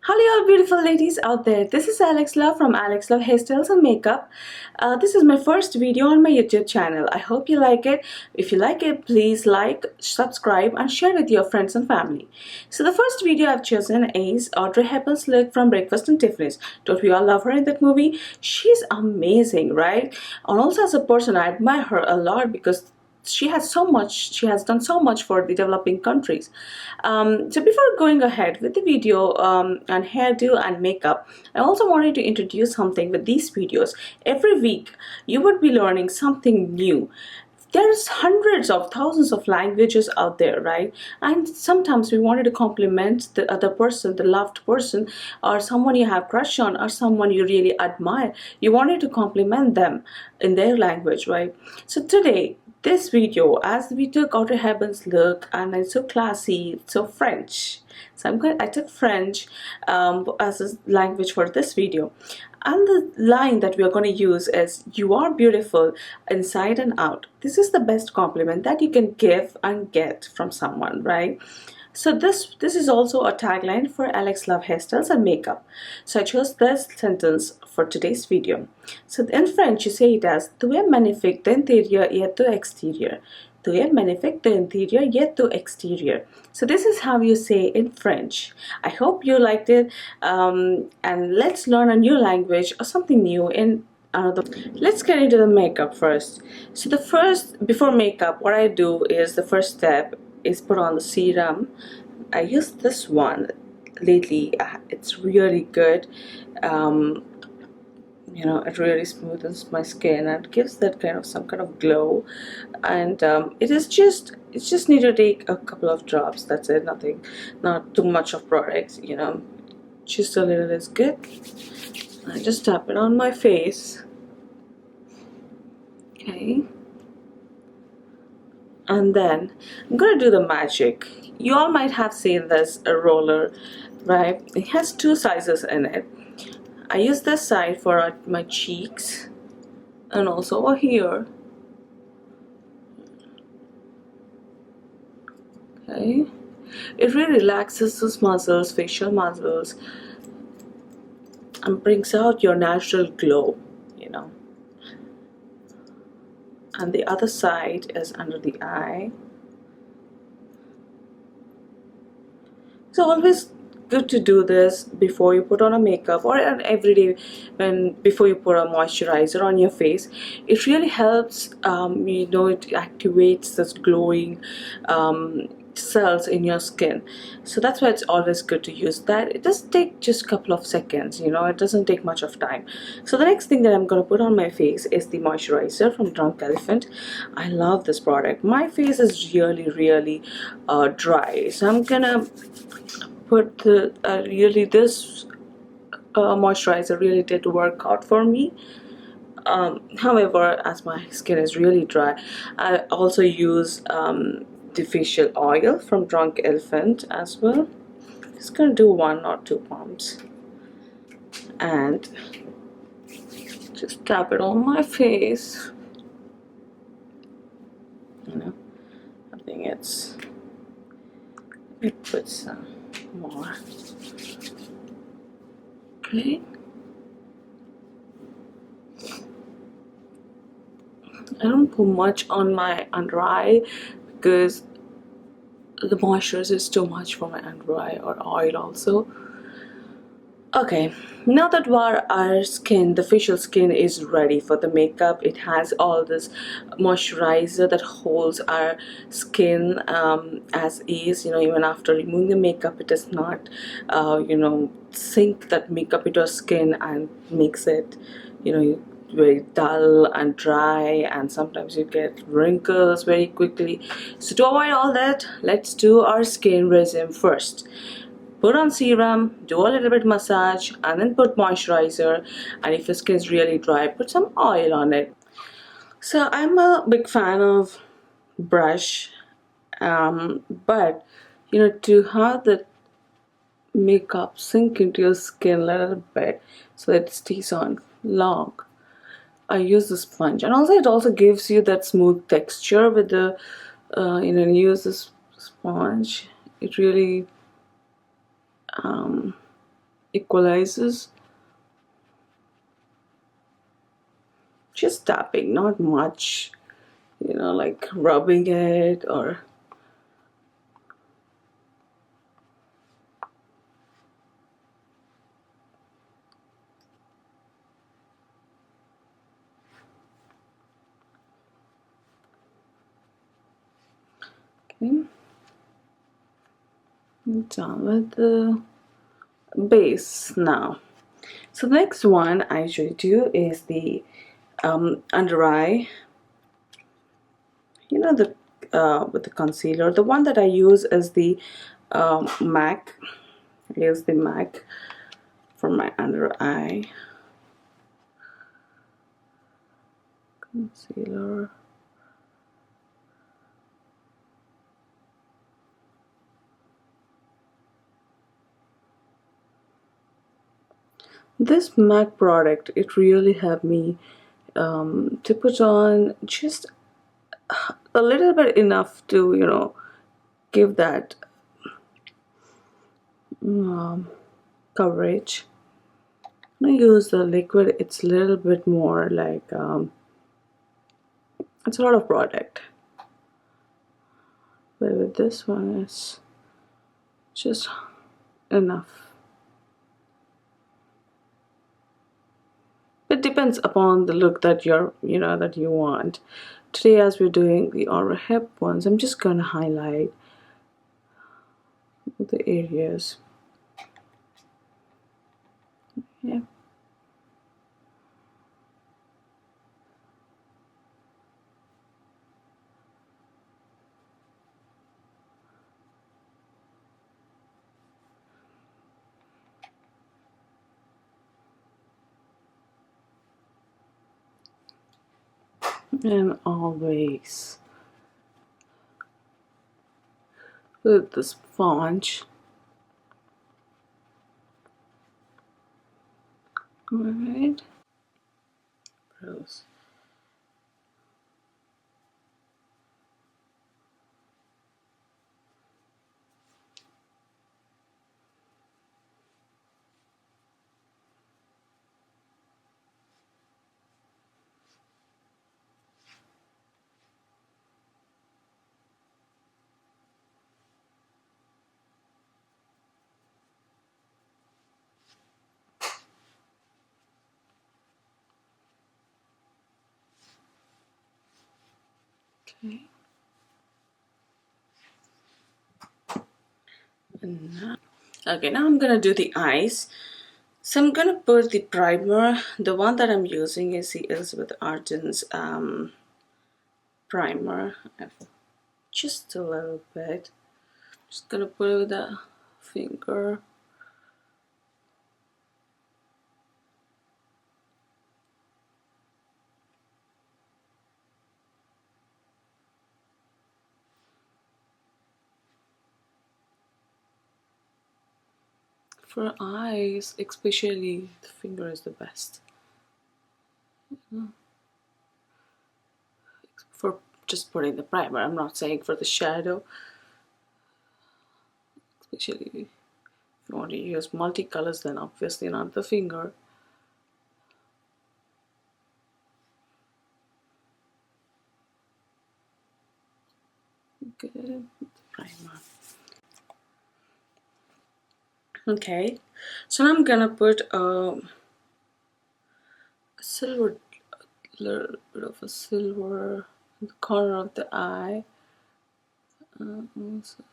Hello, all beautiful ladies out there. This is Alexlove from Alexlove Hairstyles and Makeup. This is my first video on my YouTube channel. I hope you like it. If you like it, please like, subscribe, and share with your friends and family. So the first video I've chosen is Audrey Hepburn's look from Breakfast and Tiffany's. Don't we all love her in that movie? She's amazing, right? And also as a person, I admire her a lot because she has done so much for the developing countries. So before going ahead with the video on hairdo and makeup, I also wanted to introduce something with these videos. Every week you would be learning something new. There's hundreds of thousands of languages out there, right? And sometimes we wanted to compliment the other person, the loved person, or someone you have crush on, or someone you really admire. You wanted to compliment them in their language, right? So today, this video, as we took Audrey Hepburn's look, and it's so classy, it's so French. So I took French as a language for this video. And the line that we are going to use is, "You are beautiful inside and out." This is the best compliment that you can give and get from someone, right? So this is also a tagline for Alexlove Hairstyles and Makeup. So I chose this sentence for today's video. So in French you say it as, "Tu es magnifique d'intérieur et d'extérieur." Tu es magnifique d'intérieur et d'extérieur. So this is how you say in French. I hope you liked it, and let's learn a new language or something new in another. Let's get into the makeup first. So before makeup, what I do is the first step is put on the serum. I use this one lately. It's really good. It really smoothens my skin and gives that some kind of glow. And it just need to take a couple of drops. That's it. Nothing, not too much of product. Just a little is good. I just tap it on my face. Okay. And then I'm gonna do the magic. You all might have seen this roller, right? It has two sizes in it. I use this side for my cheeks and also over here. Okay, it really relaxes those muscles, facial muscles, and brings out your natural glow, And the other side is under the eye. It's always good to do this before you put on a makeup, or every day before you put a moisturizer on your face. It really helps. It activates this glowing cells in your skin. So that's why it's always good to use that. It does take just a couple of seconds, it doesn't take much of time. So the next thing that I'm going to put on my face is the moisturizer from Drunk Elephant. I love this product. My face is really dry, so I'm gonna put this moisturizer really did work out for me. However, as my skin is really dry, I also use the facial oil from Drunk Elephant as well. Just gonna do 1 or 2 pumps and just tap it on my face. I think it's, let me put some more. Okay. I don't put much on my under eye because the moisturizer is too much for my under eye, or oil also. Okay, now that our skin, the facial skin, is ready for the makeup, it has all this moisturizer that holds our skin as is. Even after removing the makeup, it does not sink that makeup into our skin and makes it very dull and dry, and sometimes you get wrinkles very quickly. So to avoid all that, let's do our skin regime first. Put on serum, do a little bit massage, and then put moisturizer. And if your skin is really dry, put some oil on it. So I'm a big fan of brush, but to have the makeup sink into your skin a little bit so that it stays on long, I use the sponge. And also it also gives you that smooth texture with the use this sponge. It really equalizes. Just tapping, not much, like rubbing it or. Okay, I'm done with the base now. So the next one I usually do is the under eye. The with the concealer. The one that I use is the MAC. I use the MAC for my under eye concealer. This MAC product, it really helped me to put on just a little bit enough to give that um, coverage. When I use the liquid, it's a little bit more like it's a lot of product, but with this one it's just enough. It depends upon the look that that you want. Today, as we're doing the Audrey Hepburn ones, I'm just gonna highlight the areas. Yeah. And always with the sponge. Alright. Gross. Okay. And now I'm gonna do the eyes. So I'm gonna put the primer. The one that I'm using is the Elizabeth Arden's primer. Just a little bit. Just gonna put it with a finger. For eyes, especially, the finger is the best. For just putting the primer, I'm not saying for the shadow. Especially if you want to use multicolors, then obviously not the finger. Good. Primer. Okay, so now I'm gonna put a silver, little bit of a silver in the corner of the eye. Also.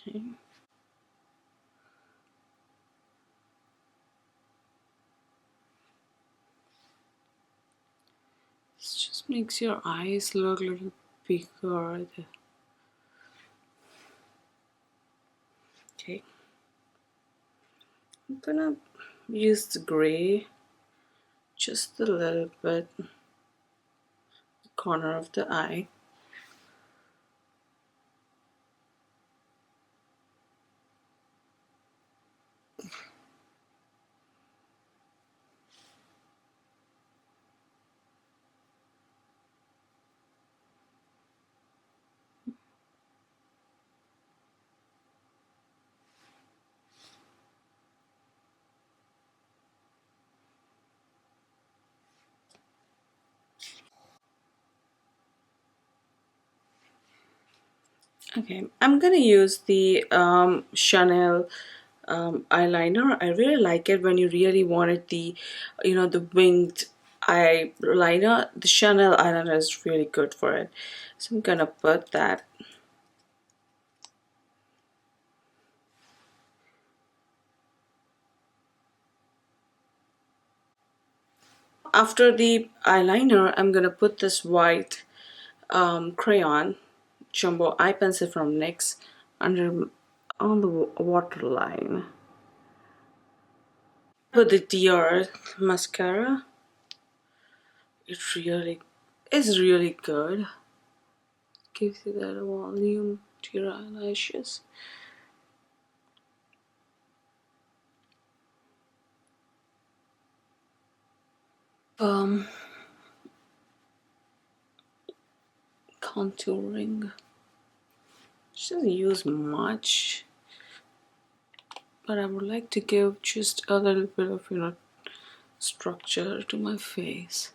Okay. Let's just makes your eyes look a little bigger. Okay, I'm gonna use the gray just a little bit, the corner of the eye. Okay, I'm gonna use the Chanel eyeliner. I really like it when you really wanted the, the winged eyeliner. The Chanel eyeliner is really good for it. So I'm gonna put that. After the eyeliner, I'm gonna put this white crayon jumbo eye pencil from NYX under on the waterline. Put the Dior mascara. It really is really good. Gives you that volume to your eyelashes. Contouring. She doesn't use much, but I would like to give just a little bit of structure to my face.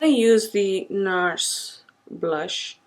I use the NARS blush